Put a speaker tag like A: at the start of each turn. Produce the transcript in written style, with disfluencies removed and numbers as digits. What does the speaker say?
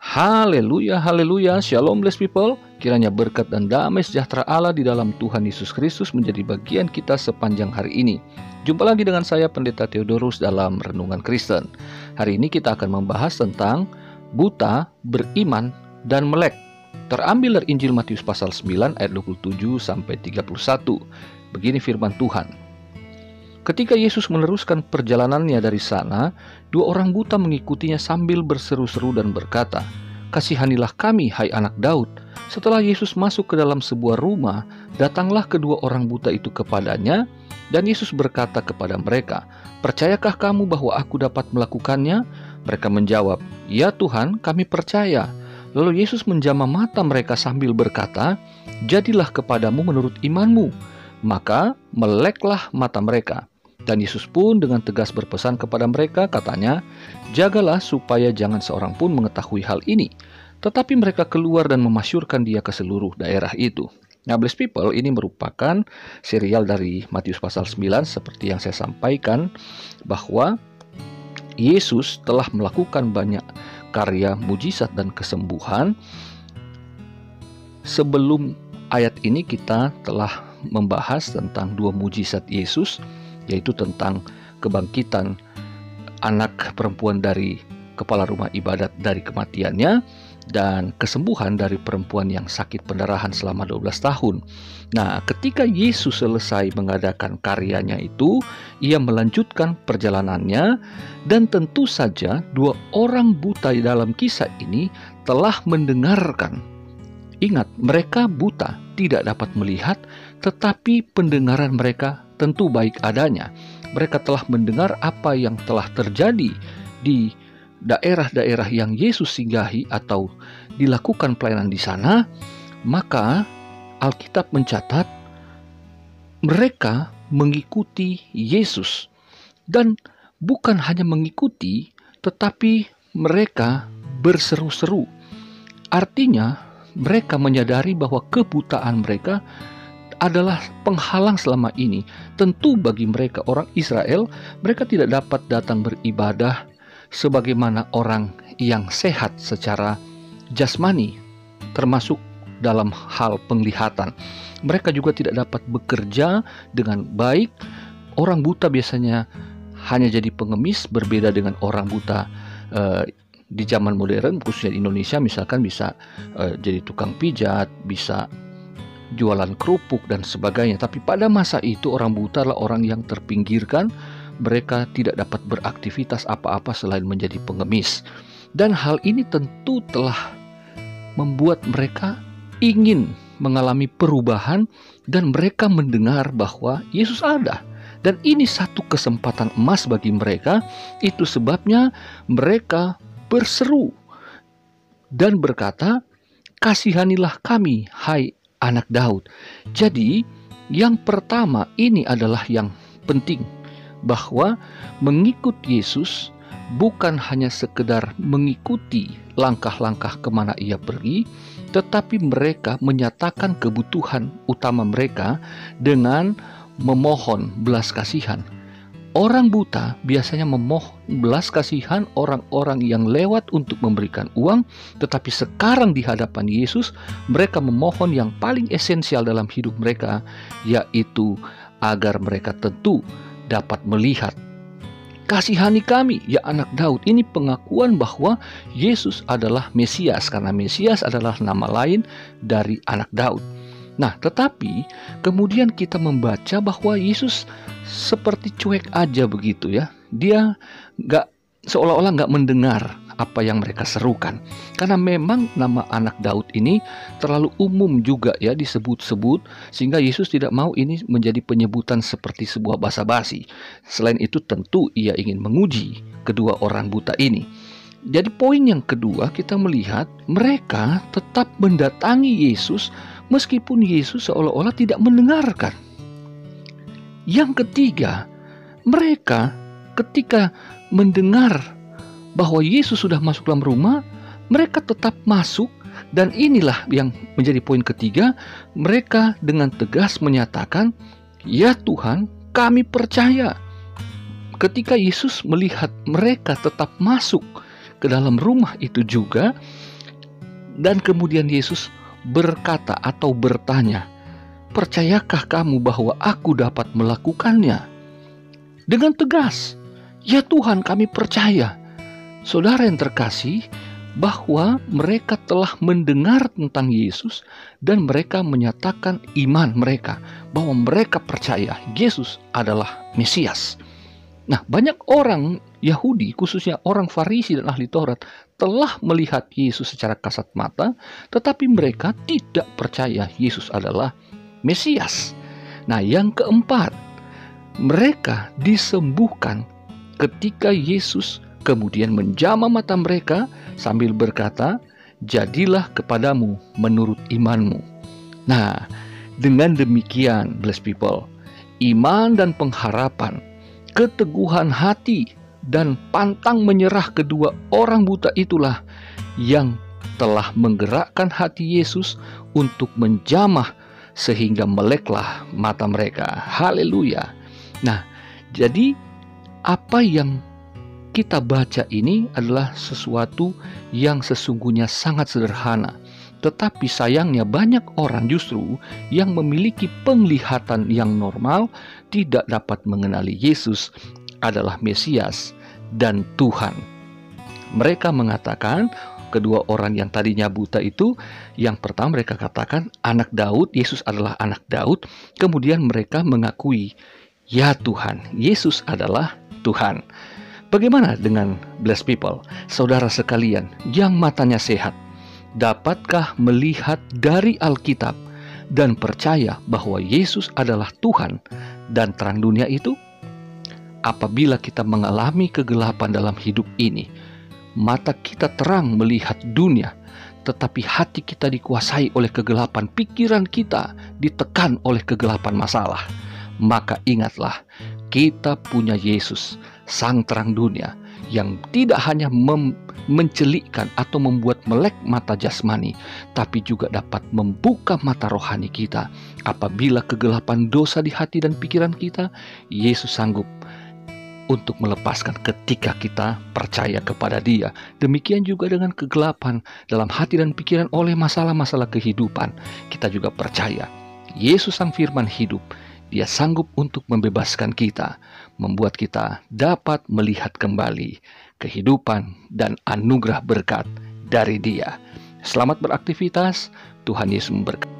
A: Haleluya, haleluya, shalom blessed people. Kiranya berkat dan damai sejahtera Allah di dalam Tuhan Yesus Kristus menjadi bagian kita sepanjang hari ini. Jumpa lagi dengan saya Pendeta Theodorus dalam Renungan Kristen. Hari ini kita akan membahas tentang buta, beriman, dan melek. Terambil dari Injil Matius pasal 9 ayat 27 sampai 31. Begini firman Tuhan. Ketika Yesus meneruskan perjalanannya dari sana, dua orang buta mengikutinya sambil berseru-seru dan berkata, "Kasihanilah kami, hai anak Daud." Setelah Yesus masuk ke dalam sebuah rumah, datanglah kedua orang buta itu kepadanya, dan Yesus berkata kepada mereka, "Percayakah kamu bahwa aku dapat melakukannya?" Mereka menjawab, "Ya Tuhan, kami percaya." Lalu Yesus menjamah mata mereka sambil berkata, "Jadilah kepadamu menurut imanmu." Maka meleklah mata mereka. Dan Yesus pun dengan tegas berpesan kepada mereka, katanya, "Jagalah supaya jangan seorang pun mengetahui hal ini." Tetapi mereka keluar dan memasyurkan dia ke seluruh daerah itu. Nah, blessed people, ini merupakan serial dari Matius pasal 9 seperti yang saya sampaikan, bahwa Yesus telah melakukan banyak karya mujizat dan kesembuhan. Sebelum ayat ini kita telah membahas tentang dua mujizat Yesus, yaitu tentang kebangkitan anak perempuan dari kepala rumah ibadat dari kematiannya, dan kesembuhan dari perempuan yang sakit pendarahan selama 12 tahun. Nah, ketika Yesus selesai mengadakan karyanya itu, ia melanjutkan perjalanannya, dan tentu saja dua orang buta di dalam kisah ini telah mendengarkan. Ingat, mereka buta, tidak dapat melihat, tetapi pendengaran mereka tentu baik adanya. Mereka telah mendengar apa yang telah terjadi di daerah-daerah yang Yesus singgahi atau dilakukan pelayanan di sana. Maka Alkitab mencatat mereka mengikuti Yesus, dan bukan hanya mengikuti, tetapi mereka berseru-seru. Artinya mereka menyadari bahwa kebutaan mereka adalah penghalang selama ini. Tentu bagi mereka orang Israel, mereka tidak dapat datang beribadah sebagaimana orang yang sehat secara jasmani, termasuk dalam hal penglihatan. Mereka juga tidak dapat bekerja dengan baik. Orang buta biasanya hanya jadi pengemis, berbeda dengan orang buta di zaman modern, khususnya di Indonesia misalkan bisa jadi tukang pijat, bisa jualan kerupuk dan sebagainya. Tapi pada masa itu orang buta adalah orang yang terpinggirkan. Mereka tidak dapat beraktivitas apa-apa selain menjadi pengemis. Dan hal ini tentu telah membuat mereka ingin mengalami perubahan, dan mereka mendengar bahwa Yesus ada. Dan ini satu kesempatan emas bagi mereka. Itu sebabnya mereka berseru dan berkata, "Kasihanilah kami, hai anak Daud." Jadi yang pertama ini adalah yang penting, bahwa mengikut Yesus bukan hanya sekedar mengikuti langkah-langkah kemana ia pergi, tetapi mereka menyatakan kebutuhan utama mereka dengan memohon belas kasihan. Orang buta biasanya memohon belas kasihan orang-orang yang lewat untuk memberikan uang, tetapi sekarang di hadapan Yesus, mereka memohon yang paling esensial dalam hidup mereka, yaitu agar mereka tentu dapat melihat. "Kasihani kami, ya anak Daud." Ini pengakuan bahwa Yesus adalah Mesias, karena Mesias adalah nama lain dari anak Daud. Nah, tetapi kemudian kita membaca bahwa Yesus seperti cuek aja begitu ya. Dia seolah-olah nggak mendengar apa yang mereka serukan. Karena memang nama anak Daud ini terlalu umum juga ya disebut-sebut, sehingga Yesus tidak mau ini menjadi penyebutan seperti sebuah basa-basi. Selain itu tentu ia ingin menguji kedua orang buta ini. Jadi poin yang kedua, kita melihat mereka tetap mendatangi Yesus meskipun Yesus seolah-olah tidak mendengarkan. Yang ketiga, mereka ketika mendengar bahwa Yesus sudah masuk dalam rumah, mereka tetap masuk. Dan inilah yang menjadi poin ketiga, mereka dengan tegas menyatakan, "Ya Tuhan, kami percaya." Ketika Yesus melihat mereka tetap masuk ke dalam rumah itu juga, Dan kemudian Yesus berkata atau bertanya, "Percayakah kamu bahwa aku dapat melakukannya?" Dengan tegas, "Ya Tuhan, kami percaya." Saudara yang terkasih, bahwa mereka telah mendengar tentang Yesus dan mereka menyatakan iman mereka bahwa mereka percaya Yesus adalah Mesias. Nah, banyak orang Yahudi, khususnya orang Farisi dan ahli Taurat, telah melihat Yesus secara kasat mata, tetapi mereka tidak percaya Yesus adalah Mesias. Nah, yang keempat, mereka disembuhkan ketika Yesus kemudian menjamah mata mereka sambil berkata, "Jadilah kepadamu menurut imanmu." Nah, dengan demikian, blessed people, iman dan pengharapan, keteguhan hati, dan pantang menyerah kedua orang buta itulah yang telah menggerakkan hati Yesus untuk menjamah sehingga meleklah mata mereka. Haleluya. Nah, jadi apa yang kita baca ini adalah sesuatu yang sesungguhnya sangat sederhana. Tetapi sayangnya banyak orang justru yang memiliki penglihatan yang normal tidak dapat mengenali Yesus adalah Mesias dan Tuhan. Mereka mengatakan, kedua orang yang tadinya buta itu, yang pertama mereka katakan anak Daud, Yesus adalah anak Daud. Kemudian mereka mengakui, "Ya Tuhan, Yesus adalah Tuhan." Bagaimana dengan blessed people, saudara sekalian yang matanya sehat? Dapatkah melihat dari Alkitab dan percaya bahwa Yesus adalah Tuhan dan terang dunia itu? Apabila kita mengalami kegelapan dalam hidup ini, mata kita terang melihat dunia, tetapi hati kita dikuasai oleh kegelapan, pikiran kita ditekan oleh kegelapan masalah, maka ingatlah, kita punya Yesus, Sang Terang Dunia, yang tidak hanya mencelikkan atau membuat melek mata jasmani, tapi juga dapat membuka mata rohani kita. Apabila kegelapan dosa di hati dan pikiran kita, Yesus sanggup untuk melepaskan ketika kita percaya kepada Dia. Demikian juga dengan kegelapan dalam hati dan pikiran oleh masalah-masalah kehidupan, kita juga percaya Yesus Sang Firman hidup. Dia sanggup untuk membebaskan kita, membuat kita dapat melihat kembali kehidupan dan anugerah berkat dari Dia. Selamat beraktivitas, Tuhan Yesus memberkati.